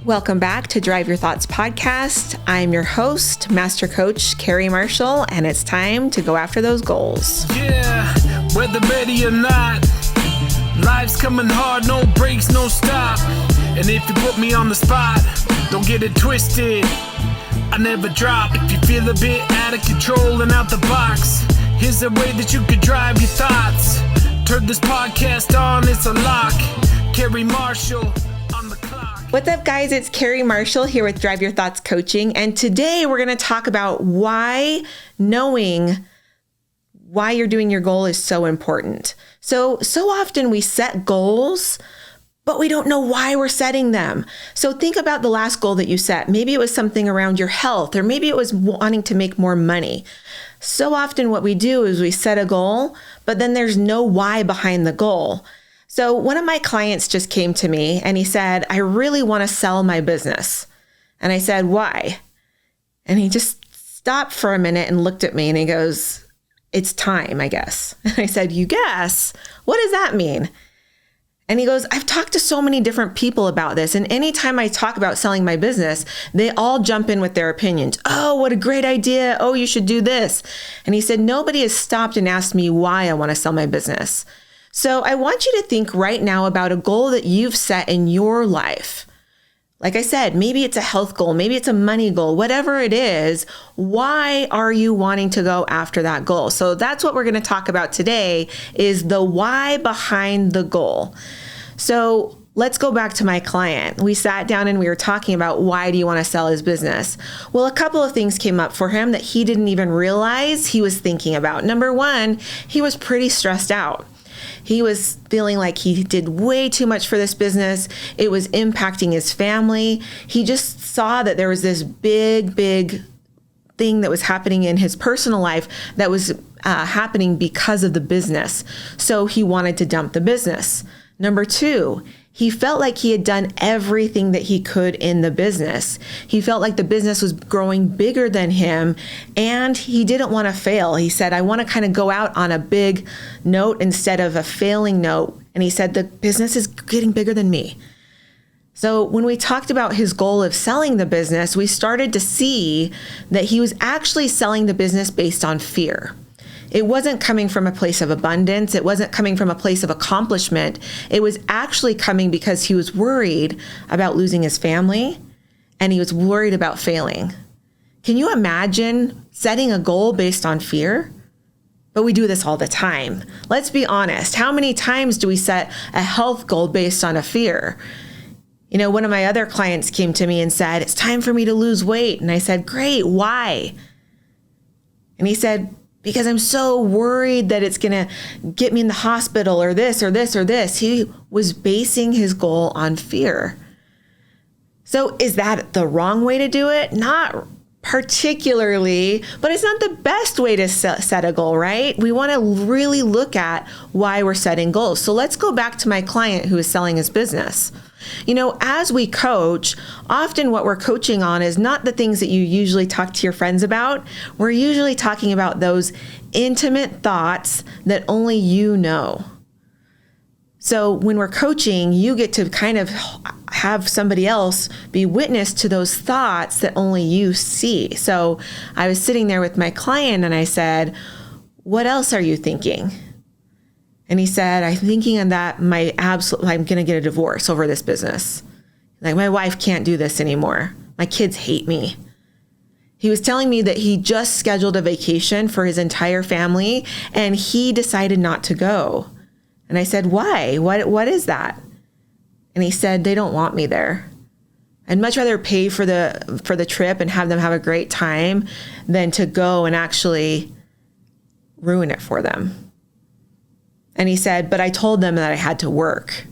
Welcome back to Drive Your Thoughts podcast. I'm your host, Master Coach Carrie Marshall, and it's time to go after those goals. Yeah, whether ready or not, life's coming hard, no breaks, no stop. And if you put me on the spot, don't get it twisted, I never drop. If you feel a bit out of control and out the box, here's a way that you could drive your thoughts. Turn this podcast on, it's a lock. Carrie Marshall on the clock. What's up, guys? It's Carrie Marshall here with Drive Your Thoughts Coaching. And today we're going to talk about why knowing why you're doing your goal is so important. So often we set goals, but we don't know why we're setting them. So think about the last goal that you set. Maybe it was something around your health, or maybe it was wanting to make more money. So often what we do is we set a goal, but then there's no why behind the goal. So one of my clients just came to me and he said, I really want to sell my business. And I said, why? And he just stopped for a minute and looked at me and he goes, it's time, I guess. And I said, you guess? What does that mean? And he goes, I've talked to so many different people about this. And anytime I talk about selling my business, they all jump in with their opinions. Oh, what a great idea. Oh, you should do this. And he said, nobody has stopped and asked me why I want to sell my business. So I want you to think right now about a goal that you've set in your life. Like I said, maybe it's a health goal, maybe it's a money goal, whatever it is, why are you wanting to go after that goal? So that's what we're going to talk about today, is the why behind the goal. So let's go back to my client. We sat down and we were talking about why do you want to sell his business? Well, a couple of things came up for him that he didn't even realize he was thinking about. Number one, he was pretty stressed out. He was feeling like he did way too much for this business. It was impacting his family. He just saw that there was this big thing that was happening in his personal life that was happening because of the business. So he wanted to dump the business. Number two, he felt like he had done everything that he could in the business. He felt like the business was growing bigger than him and he didn't want to fail. He said, I want to kind of go out on a big note instead of a failing note. And he said, the business is getting bigger than me. So when we talked about his goal of selling the business, we started to see that he was actually selling the business based on fear. It wasn't coming from a place of abundance. It wasn't coming from a place of accomplishment. It was actually coming because he was worried about losing his family and he was worried about failing. Can you imagine setting a goal based on fear? But we do this all the time. Let's be honest. How many times do we set a health goal based on a fear? You know, one of my other clients came to me and said, it's time for me to lose weight. And I said, great, why? And he said, because I'm so worried that it's going to get me in the hospital or this or this or this. He was basing his goal on fear. So is that the wrong way to do it? Not particularly, but it's not the best way to set a goal, right? We want to really look at why we're setting goals. So let's go back to my client who is selling his business. You know, as we coach, often what we're coaching on is not the things that you usually talk to your friends about. We're usually talking about those intimate thoughts that only you know. So when we're coaching, you get to kind of have somebody else be witness to those thoughts that only you see. So I was sitting there with my client and I said, what else are you thinking? And he said, I'm thinking on that I'm going to get a divorce over this business. Like, my wife can't do this anymore. My kids hate me. He was telling me that he just scheduled a vacation for his entire family and he decided not to go. And I said, why? What is that? And he said, they don't want me there. I'd much rather pay for the trip and have them have a great time than to go and actually ruin it for them. And he said, but I told them that I had to work.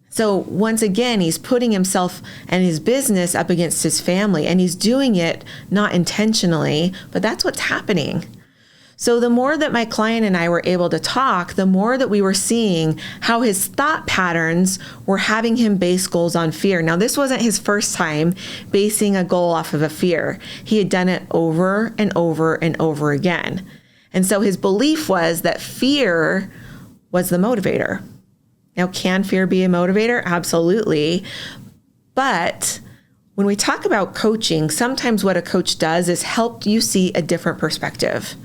So once again, he's putting himself and his business up against his family, and he's doing it not intentionally, but that's what's happening. So the more that my client and I were able to talk, the more that we were seeing how his thought patterns were having him base goals on fear. Now, this wasn't his first time basing a goal off of a fear. He had done it over and over and over again. And so his belief was that fear was the motivator. Now, can fear be a motivator? Absolutely. But when we talk about coaching, sometimes what a coach does is help you see a different perspective.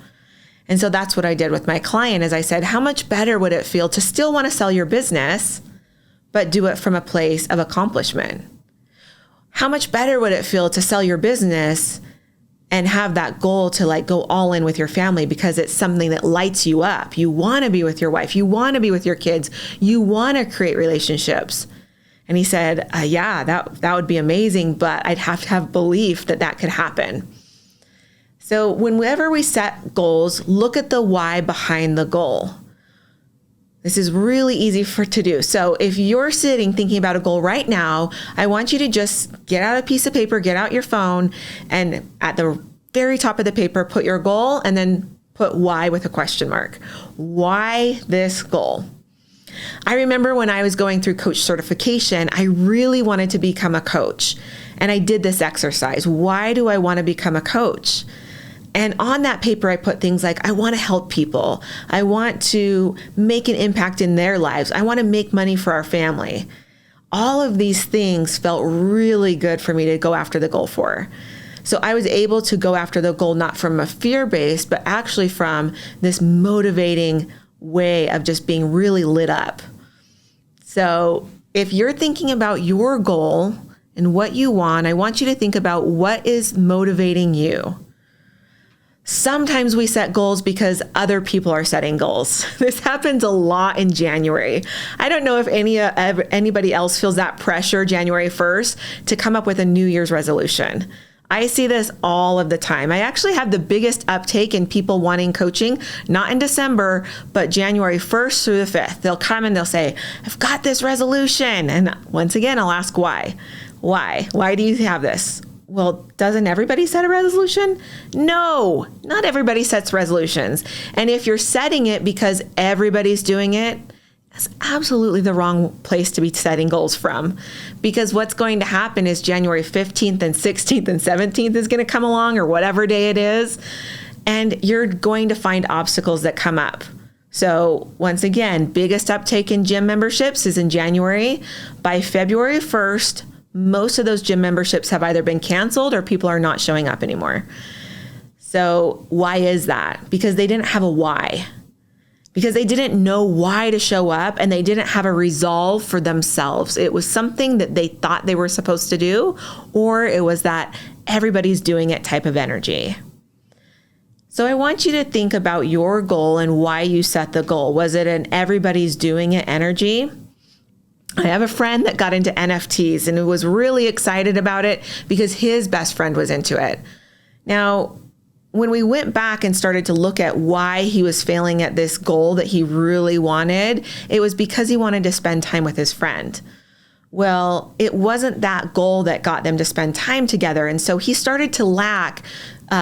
And so that's what I did with my client. As I said, how much better would it feel to still want to sell your business, but do it from a place of accomplishment? How much better would it feel to sell your business and have that goal to like go all in with your family because it's something that lights you up? You want to be with your wife. You want to be with your kids. You want to create relationships. And he said, yeah, that would be amazing, but I'd have to have belief that that could happen. So whenever we set goals, look at the why behind the goal. This is really easy to do. So if you're sitting thinking about a goal right now, I want you to just get out a piece of paper, get out your phone, and at the very top of the paper, put your goal and then put why with a question mark. Why this goal? I remember when I was going through coach certification, I really wanted to become a coach. And I did this exercise. Why do I want to become a coach? And on that paper, I put things like, I want to help people. I want to make an impact in their lives. I want to make money for our family. All of these things felt really good for me to go after the goal for. So I was able to go after the goal, not from a fear-based, but actually from this motivating way of just being really lit up. So if you're thinking about your goal and what you want, I want you to think about what is motivating you. Sometimes we set goals because other people are setting goals. This happens a lot in January. I don't know if anybody else feels that pressure January 1st to come up with a New Year's resolution. I see this all of the time. I actually have the biggest uptake in people wanting coaching, not in December, but January 1st through the 5th. They'll come and they'll say, I've got this resolution. And once again, I'll ask why. Why? Why do you have this? Well, doesn't everybody set a resolution? No, not everybody sets resolutions. And if you're setting it because everybody's doing it, that's absolutely the wrong place to be setting goals from. Because what's going to happen is January 15th and 16th and 17th is going to come along, or whatever day it is, and you're going to find obstacles that come up. So once again, biggest uptake in gym memberships is in January. By February 1st, most of those gym memberships have either been canceled or people are not showing up anymore. So why is that? Because they didn't have a why. Because they didn't know why to show up, and they didn't have a resolve for themselves. It was something that they thought they were supposed to do, or it was that everybody's doing it type of energy. So I want you to think about your goal and why you set the goal. Was it an everybody's doing it energy? I have a friend that got into NFTs and was really excited about it because his best friend was into it. Now, when we went back and started to look at why he was failing at this goal that he really wanted, it was because he wanted to spend time with his friend. Well, it wasn't that goal that got them to spend time together. And so he started to lack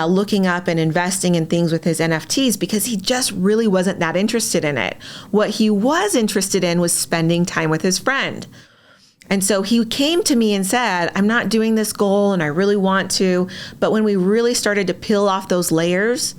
looking up and investing in things with his NFTs because he just really wasn't that interested in it. What he was interested in was spending time with his friend. And so he came to me and said, I'm not doing this goal and I really want to. But when we really started to peel off those layers,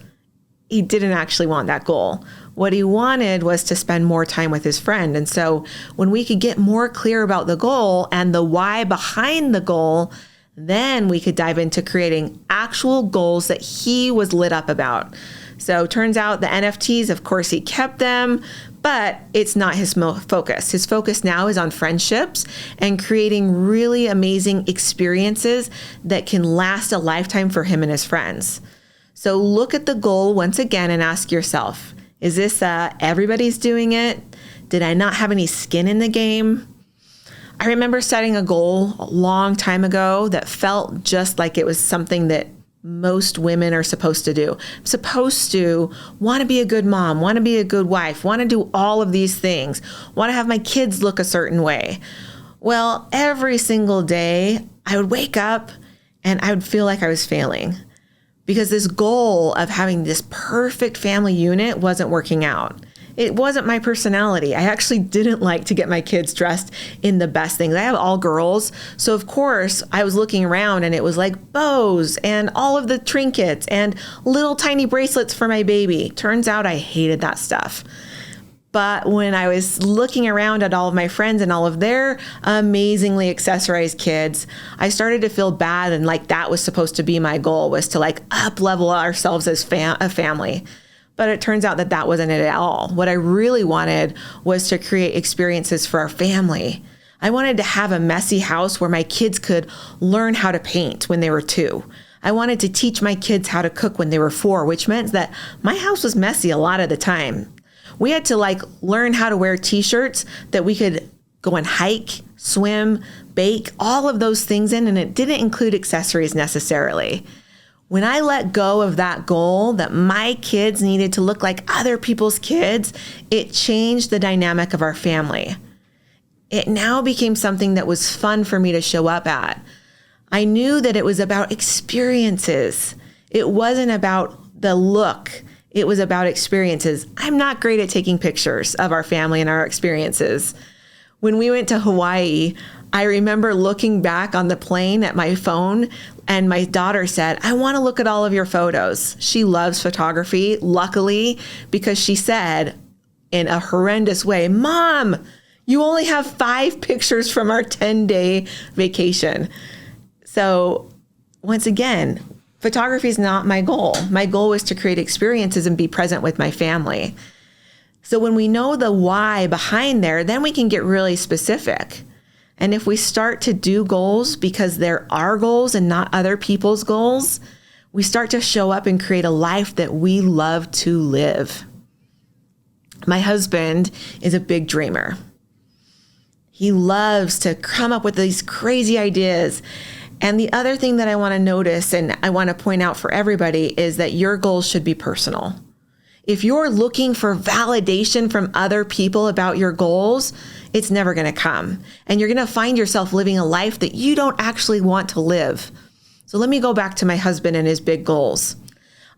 he didn't actually want that goal. What he wanted was to spend more time with his friend. And so when we could get more clear about the goal and the why behind the goal, then we could dive into creating actual goals that he was lit up about. So turns out the NFTs, of course, he kept them, but it's not his focus. His focus now is on friendships and creating really amazing experiences that can last a lifetime for him and his friends. So look at the goal once again and ask yourself, is this everybody's doing it? Did I not have any skin in the game? I remember setting a goal a long time ago that felt just like it was something that most women are supposed to do. I'm supposed to want to be a good mom, want to be a good wife, want to do all of these things, want to have my kids look a certain way. Well, every single day I would wake up and I would feel like I was failing because this goal of having this perfect family unit wasn't working out. It wasn't my personality. I actually didn't like to get my kids dressed in the best things. I have all girls. So of course I was looking around and it was like bows and all of the trinkets and little tiny bracelets for my baby. Turns out I hated that stuff. But when I was looking around at all of my friends and all of their amazingly accessorized kids, I started to feel bad. And like that was supposed to be my goal, was to like up level ourselves as a family. But it turns out that that wasn't it at all. What I really wanted was to create experiences for our family. I wanted to have a messy house where my kids could learn how to paint when they were 2. I wanted to teach my kids how to cook when they were 4, which meant that my house was messy a lot of the time. We had to like learn how to wear t-shirts that we could go and hike, swim, bake, all of those things in, and it didn't include accessories necessarily. When I let go of that goal that my kids needed to look like other people's kids, it changed the dynamic of our family. It now became something that was fun for me to show up at. I knew that it was about experiences. It wasn't about the look. It was about experiences. I'm not great at taking pictures of our family and our experiences. When we went to Hawaii, I remember looking back on the plane at my phone, and my daughter said, I want to look at all of your photos. She loves photography, luckily, because she said in a horrendous way, Mom, you only have 5 pictures from our 10-day vacation. So once again, photography is not my goal. My goal was to create experiences and be present with my family. So when we know the why behind there, then we can get really specific. And if we start to do goals because they're our goals and not other people's goals, we start to show up and create a life that we love to live. My husband is a big dreamer. He loves to come up with these crazy ideas. And the other thing that I want to notice and I want to point out for everybody is that your goals should be personal. If you're looking for validation from other people about your goals, it's never going to come. And you're going to find yourself living a life that you don't actually want to live. So let me go back to my husband and his big goals.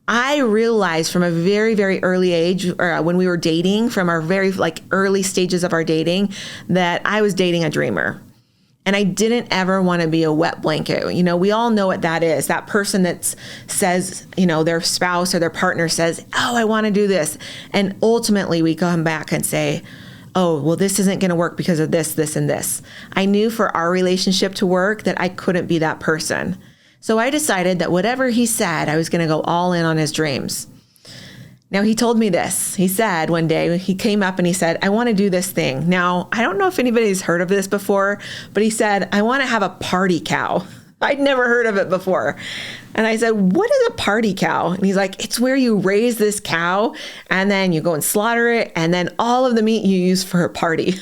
I realized from a very, very early age, or when we were dating, from our very early stages of our dating, that I was dating a dreamer. And I didn't ever want to be a wet blanket. You know, we all know what that is. That person that says, you know, their spouse or their partner says, oh, I want to do this. And ultimately we come back and say, oh, well, this isn't going to work because of this, this, and this. I knew for our relationship to work that I couldn't be that person. So I decided that whatever he said, I was going to go all in on his dreams. Now, he told me this. He said one day, he came up and he said, I want to do this thing. Now, I don't know if anybody's heard of this before, but he said, I want to have a party cow. I'd never heard of it before. And I said, what is a party cow? And he's like, it's where you raise this cow and then you go and slaughter it. And then all of the meat you use for a party.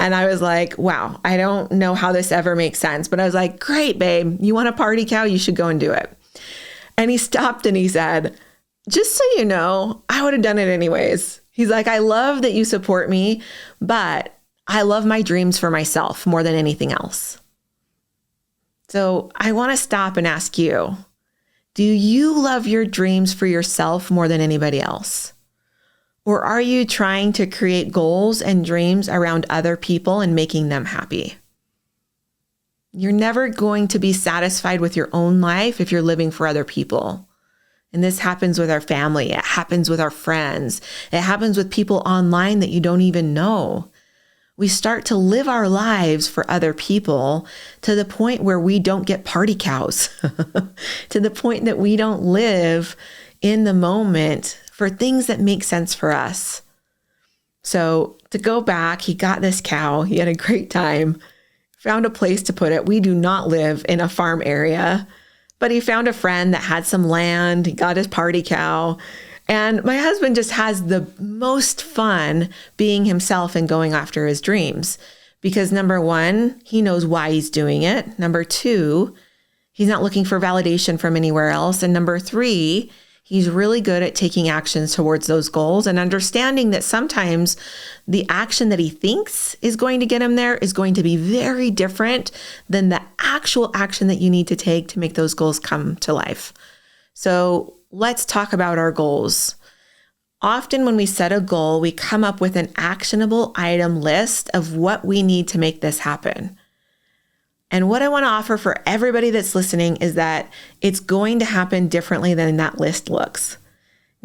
And I was like, wow, I don't know how this ever makes sense. But I was like, great, babe. You want a party cow? You should go and do it. And he stopped and he said, just so you know, I would have done it anyways. He's like, I love that you support me, but I love my dreams for myself more than anything else. So I want to stop and ask you, do you love your dreams for yourself more than anybody else? Or are you trying to create goals and dreams around other people and making them happy? You're never going to be satisfied with your own life if you're living for other people. And this happens with our family. It happens with our friends. It happens with people online that you don't even know. We start to live our lives for other people to the point where we don't get party cows, to the point that we don't live in the moment for things that make sense for us. So to go back, he got this cow. He had a great time, found a place to put it. We do not live in a farm area. But he found a friend that had some land. He got his party cow. And my husband just has the most fun being himself and going after his dreams. Because number one, he knows why he's doing it. Number two, he's not looking for validation from anywhere else. And number three, he's really good at taking actions towards those goals and understanding that sometimes the action that he thinks is going to get him there is going to be very different than the actual action that you need to take to make those goals come to life. So let's talk about our goals. Often when we set a goal, we come up with an actionable item list of what we need to make this happen. And what I want to offer for everybody that's listening is that it's going to happen differently than that list looks.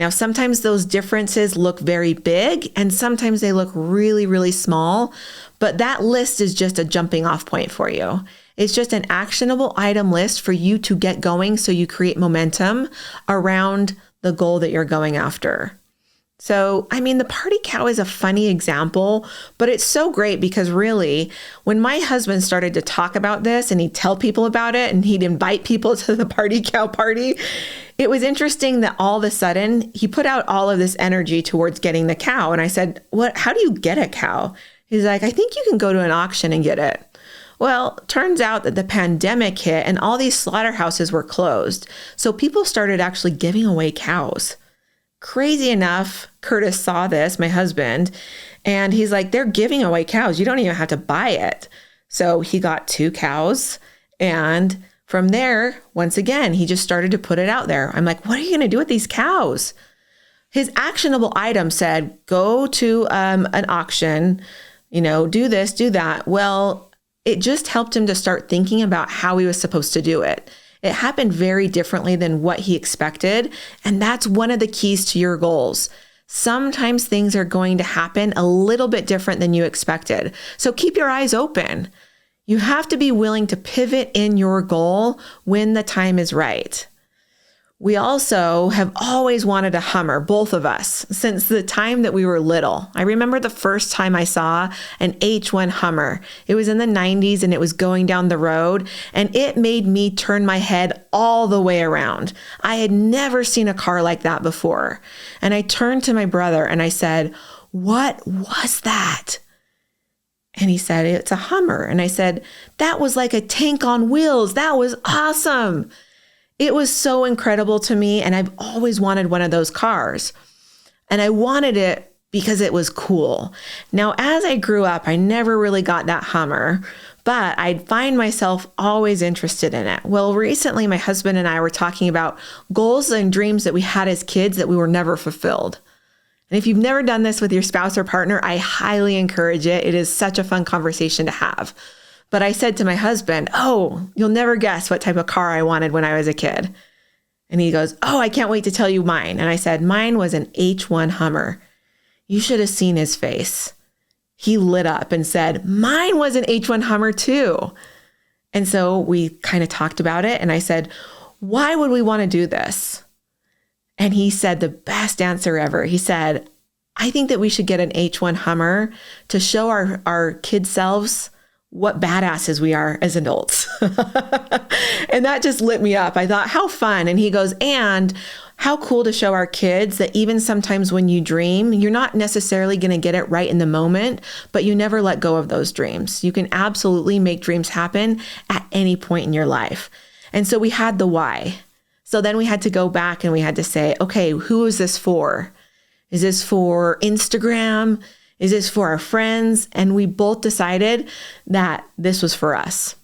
Now, sometimes those differences look very big and sometimes they look really, really small, but that list is just a jumping off point for you. It's just an actionable item list for you to get going so you create momentum around the goal that you're going after. So, the party cow is a funny example, but it's so great because really, when my husband started to talk about this and he'd tell people about it and he'd invite people to the party cow party, it was interesting that all of a sudden he put out all of this energy towards getting the cow. And I said, how do you get a cow? He's like, I think you can go to an auction and get it. Well, turns out that the pandemic hit and all these slaughterhouses were closed. So people started actually giving away cows. Crazy enough, Curtis saw this, my husband, and he's like, they're giving away cows. You don't even have to buy it. So he got 2 cows. And from there, once again, he just started to put it out there. I'm like, what are you going to do with these cows? His actionable item said, go to an auction, do this, do that. Well, it just helped him to start thinking about how he was supposed to do it. It happened very differently than what he expected. And that's one of the keys to your goals. Sometimes things are going to happen a little bit different than you expected. So keep your eyes open. You have to be willing to pivot in your goal when the time is right. We also have always wanted a Hummer, both of us, since the time that we were little. I remember the first time I saw an H1 Hummer. It was in the 90s and it was going down the road and it made me turn my head all the way around. I had never seen a car like that before. And I turned to my brother and I said, "What was that?" And he said, "It's a Hummer." And I said, "That was like a tank on wheels. That was awesome." It was so incredible to me, and I've always wanted one of those cars. And I wanted it because it was cool. Now, as I grew up, I never really got that Hummer, but I'd find myself always interested in it. Well, recently, my husband and I were talking about goals and dreams that we had as kids that we were never fulfilled. And if you've never done this with your spouse or partner, I highly encourage it. It is such a fun conversation to have. But I said to my husband, "Oh, you'll never guess what type of car I wanted when I was a kid." And he goes, "Oh, I can't wait to tell you mine." And I said, "Mine was an H1 Hummer." You should have seen his face. He lit up and said, "Mine was an H1 Hummer too." And so we kind of talked about it. And I said, "Why would we want to do this?" And he said the best answer ever. He said, "I think that we should get an H1 Hummer to show our kid selves what badasses we are as adults." And that just lit me up. I thought, how fun. And he goes, "And how cool to show our kids that even sometimes when you dream, you're not necessarily going to get it right in the moment, but you never let go of those dreams. You can absolutely make dreams happen at any point in your life." And so we had the why. So then we had to go back and we had to say, okay, who is this for? Is this for Instagram? Is this for our friends? And we both decided that this was for us.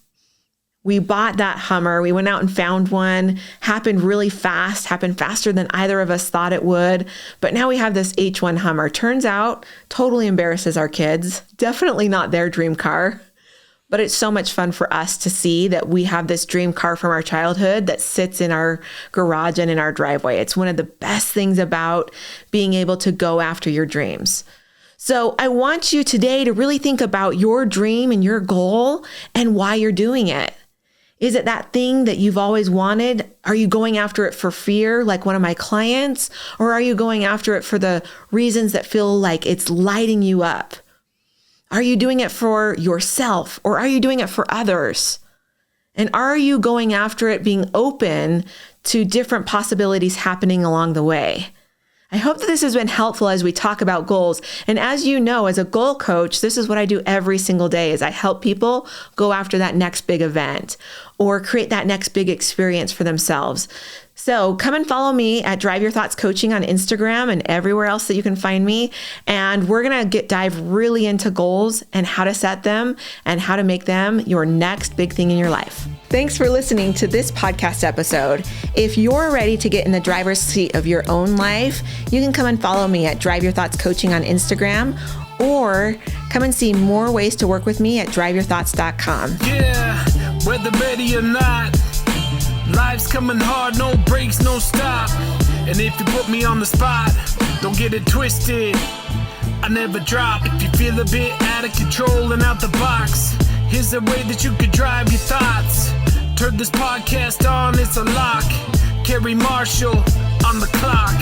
We bought that Hummer. We went out and found one. Happened really fast, happened faster than either of us thought it would. But now we have this H1 Hummer. Turns out, totally embarrasses our kids. Definitely not their dream car. But it's so much fun for us to see that we have this dream car from our childhood that sits in our garage and in our driveway. It's one of the best things about being able to go after your dreams. So I want you today to really think about your dream and your goal and why you're doing it. Is it that thing that you've always wanted? Are you going after it for fear, like one of my clients? Or are you going after it for the reasons that feel like it's lighting you up? Are you doing it for yourself or are you doing it for others? And are you going after it being open to different possibilities happening along the way? I hope that this has been helpful as we talk about goals. And as you know, as a goal coach, this is what I do every single day is I help people go after that next big event or create that next big experience for themselves. So come and follow me at Drive Your Thoughts Coaching on Instagram and everywhere else that you can find me. And we're going to dive really into goals and how to set them and how to make them your next big thing in your life. Thanks for listening to this podcast episode. If you're ready to get in the driver's seat of your own life, you can come and follow me at Drive Your Thoughts Coaching on Instagram or come and see more ways to work with me at driveyourthoughts.com. Yeah, whether ready or not, life's coming hard, no breaks, no stop. And if you put me on the spot, don't get it twisted, I never drop. If you feel a bit out of control and out the box, here's a way that you could drive your thoughts. Turn this podcast on, it's a lock. Carrie Marshall on the clock.